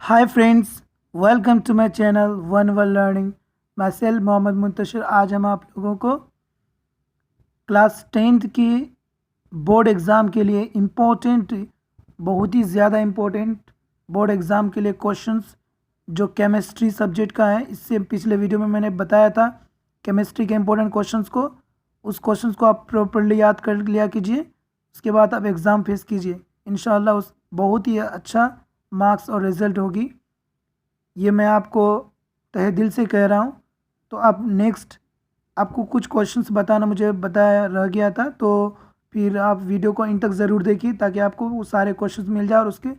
Hi friends, welcome to my channel one world learning. मैं सेल मोहम्मद मुंतशिर। आज हम आप लोगों को क्लास 10th की बोर्ड एग्ज़ाम के लिए इम्पोर्टेंट, बहुत ही ज़्यादा इम्पोर्टेंट बोर्ड एग्ज़ाम के लिए क्वेश्चंस जो केमिस्ट्री सब्जेक्ट का है, इससे पिछले वीडियो में मैंने बताया था केमिस्ट्री के इम्पोर्टेंट क्वेश्चंस को। उस क्वेश्चंस को आप प्रॉपर्ली याद कर लिया कीजिए, उसके बाद आप एग्ज़ाम फेस कीजिए। इंशाल्लाह उस बहुत ही अच्छा मार्क्स और रिज़ल्ट होगी, ये मैं आपको तहे दिल से कह रहा हूँ। तो आप नेक्स्ट आपको कुछ क्वेश्चंस बताना मुझे बताया रह गया था, तो फिर आप वीडियो को इन तक ज़रूर देखिए ताकि आपको वो सारे क्वेश्चंस मिल जाए। और उसके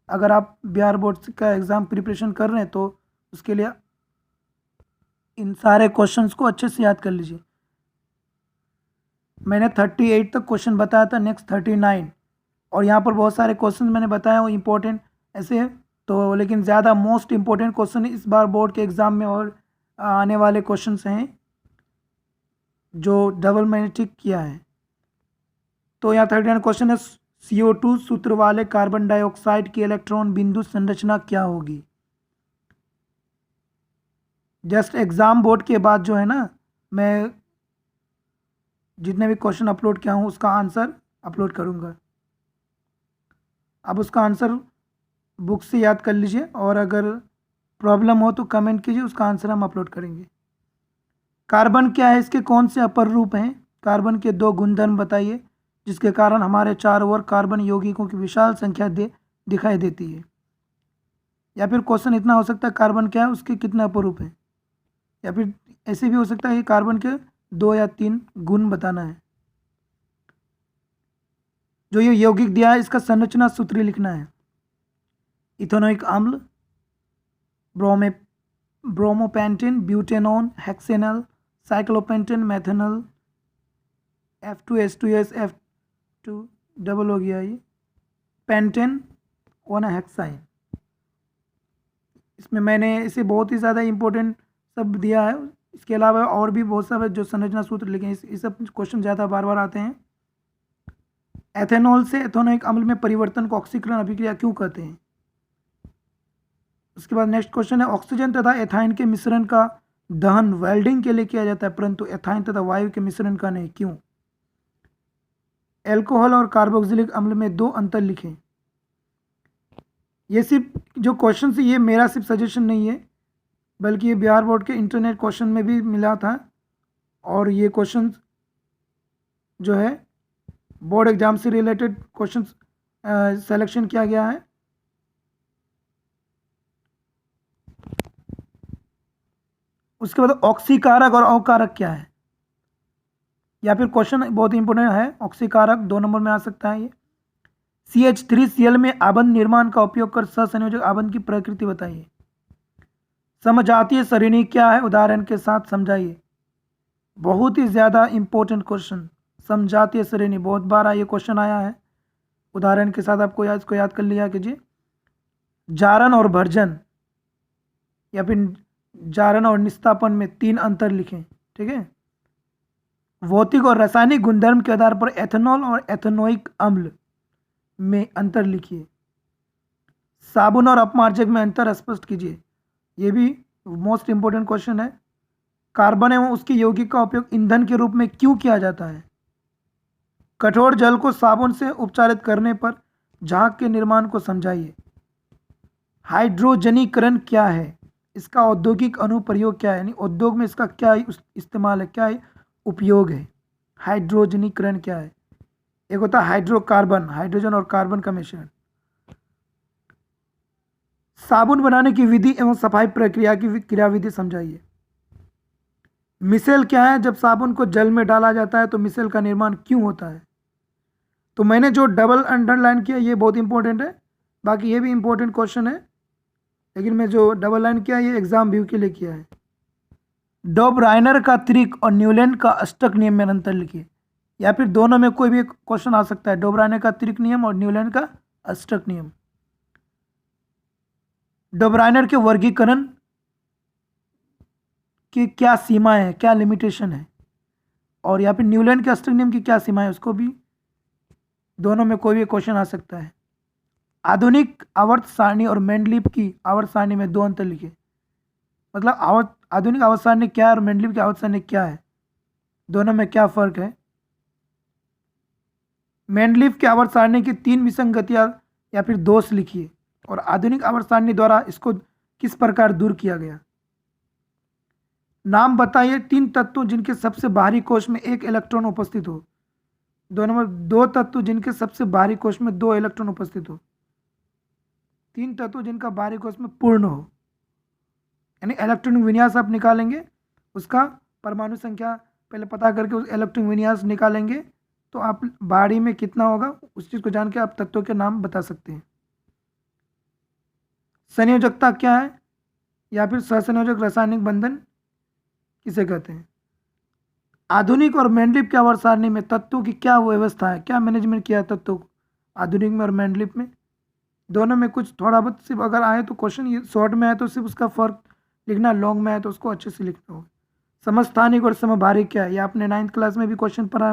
अगर आप बिहार बोर्ड का एग्ज़ाम प्रिपरेशन कर रहे हैं तो उसके लिए इन सारे क्वेश्चंस को अच्छे से याद कर लीजिए। मैंने 38 तक क्वेश्चन बताया था, नेक्स्ट 39, और यहाँ पर बहुत सारे क्वेश्चन मैंने बताया वो इम्पोर्टेंट ऐसे है। तो लेकिन ज़्यादा मोस्ट इम्पोर्टेंट क्वेश्चन इस बार बोर्ड के एग्ज़ाम में और आने वाले क्वेश्चंस हैं जो डबल मैग्नेटिक किया है। तो यहाँ 39 क्वेश्चन है, CO2 सूत्र वाले कार्बन डाइऑक्साइड की इलेक्ट्रॉन बिंदु संरचना क्या होगी। जस्ट एग्ज़ाम बोर्ड के बाद जो है ना, मैं जितने भी क्वेश्चन अपलोड किया हूँ उसका आंसर अपलोड करूँगा। आप उसका आंसर बुक से याद कर लीजिए, और अगर प्रॉब्लम हो तो कमेंट कीजिए, उसका आंसर हम अपलोड करेंगे। कार्बन क्या है, इसके कौन से अपर रूप हैं। कार्बन के 2 गुणधर्म बताइए जिसके कारण हमारे चारों ओर कार्बन यौगिकों की विशाल संख्या दिखाई देती है। या फिर क्वेश्चन इतना हो सकता है, कार्बन क्या है, उसके कितने अपर रूप हैं। या फिर ऐसे भी हो सकता है कि कार्बन के 2 या 3 गुण बताना है। जो ये यौगिक दिया है इसका संरचना सूत्र लिखना है। इथेनोइक अम्ल, bromopentane, butanone, hexanal, cyclopentane, methanol, F2H2S, F2 double हो गया ये, पेंटेन, वन हेक्साइन। इसमें मैंने इसे बहुत ही ज़्यादा इम्पोर्टेंट सब दिया है। इसके अलावा और भी बहुत सारे जो संरचना सूत्र लिखे हैं, इस सब क्वेश्चन ज़्यादा बार बार आते हैं। एथेनॉल से एथेनोइक अम्ल में परिवर्तन को ऑक्सीकरण अभिक्रिया क्यों कहते हैं। उसके बाद नेक्स्ट क्वेश्चन है, ऑक्सीजन तथा एथाइन के मिश्रण का दहन वेल्डिंग के लिए किया जाता है परंतु एथाइन तथा वायु के मिश्रण का नहीं, क्यों। एल्कोहल और कार्बोक्सिलिक अम्ल में 2 अंतर लिखें। ये सिर्फ जो क्वेश्चन है ये मेरा सिर्फ सजेशन नहीं है, बल्कि ये बिहार बोर्ड के इंटरनेट क्वेश्चन में भी मिला था, और ये क्वेश्चन जो है बोर्ड एग्जाम से रिलेटेड क्वेश्चन सेलेक्शन किया गया है। उसके बाद ऑक्सीकारक और अवकारक क्या है, या फिर क्वेश्चन बहुत इंपॉर्टेंट है, ऑक्सीकारक 2 नंबर में आ सकता है। ये CH3Cl में आबंध निर्माण का उपयोग कर सहसंयोजक आबंध की प्रकृति बताइए। समजातीय सरणि क्या है, उदाहरण के साथ समझाइए। बहुत ही ज़्यादा इंपॉर्टेंट क्वेश्चन, समजातीय श्रेणी बहुत बार ये क्वेश्चन आया है। उदाहरण के साथ आपको इसको याद कर लिया कीजिए। जारण और भर्जन, या फिर जारण और निस्तापन में 3 अंतर लिखें, ठीक है। भौतिक और रासायनिक गुणधर्म के आधार पर एथेनॉल और एथेनोइक अम्ल में अंतर लिखिए। साबुन और अपमार्जक में अंतर स्पष्ट कीजिए, ये भी मोस्ट इंपोर्टेंट क्वेश्चन है। कार्बन एवं उसके यौगिक का उपयोग ईंधन के रूप में क्यों किया जाता है। कठोर जल को साबुन से उपचारित करने पर झाग के निर्माण को समझाइए। हाइड्रोजनीकरण क्या है, इसका औद्योगिक अनुप्रयोग क्या है, यानी उद्योग में इसका क्या इस्तेमाल है, क्या उपयोग है। हाइड्रोजनीकरण क्या है, एक होता है हाइड्रोकार्बन, हाइड्रोजन और कार्बन का मिश्रण। साबुन बनाने की विधि एवं सफाई प्रक्रिया की क्रियाविधि समझाइए। मिसेल क्या है, जब साबुन को जल में डाला जाता है तो मिसेल का निर्माण क्यों होता है। तो मैंने जो डबल अंडरलाइन किया ये बहुत इंपॉर्टेंट है, बाकी ये भी इंपॉर्टेंट क्वेश्चन है, लेकिन मैं जो डबल लाइन किया ये एग्जाम व्यू के लिए किया है। डॉबराइनर का त्रिक और न्यूलैंड का अष्टक नियम में अंतर लिखिए, या फिर दोनों में कोई भी क्वेश्चन आ सकता है, डॉबराइनर का त्रिक नियम और न्यूलैंड का अष्टक नियम। डॉबराइनर के वर्गीकरण की क्या सीमाएं हैं, क्या लिमिटेशन है, और या फिर न्यूलैंड के अष्टक नियम की क्या सीमाएं, उसको भी दोनों में कोई भी क्वेश्चन आ सकता है। आधुनिक आवर्त सारणी और मेंडलीव की आवर्त सारणी में 2 अंतर लिखे। मतलब आधुनिक आवर्त सारणी क्या है और मेंडलीव की आवर्त सारणी क्या है, दोनों में क्या फर्क है। मेंडलीव की आवर्त सारणी की 3 विसंगतियां या फिर दोष लिखिए और आधुनिक आवर्त सारणी द्वारा इसको किस प्रकार दूर किया गया। नाम बताइए 3 तत्वों जिनके सबसे बाहरी कोश में 1 इलेक्ट्रॉन उपस्थित हो। 2 नंबर 2 तत्व जिनके सबसे बाहरी कोश में 2 इलेक्ट्रॉन उपस्थित हो। 3 तत्व जिनका बाहरी कोश में पूर्ण हो, यानी इलेक्ट्रॉनिक विन्यास आप निकालेंगे, उसका परमाणु संख्या पहले पता करके उस इलेक्ट्रॉनिक विन्यास निकालेंगे तो आप बाहरी में कितना होगा उस चीज़ को जान के आप तत्वों के नाम बता सकते हैं। संयोजकता क्या है या फिर सहसंयोजक रासायनिक बंधन किसे कहते हैं। आधुनिक और मेंडलीव के आवर्त सारणी में तत्वों की क्या व्यवस्था है, क्या मैनेजमेंट किया है तत्वों को आधुनिक में और मेंडलीव में। दोनों में कुछ थोड़ा बहुत सिर्फ अगर आए तो क्वेश्चन, ये शॉर्ट में आए तो सिर्फ उसका फर्क लिखना, लॉन्ग में आए तो उसको अच्छे से लिखना होगा। समस्थानिक और समभारी क्या है, ये आपने 9th क्लास में भी क्वेश्चन पढ़ा।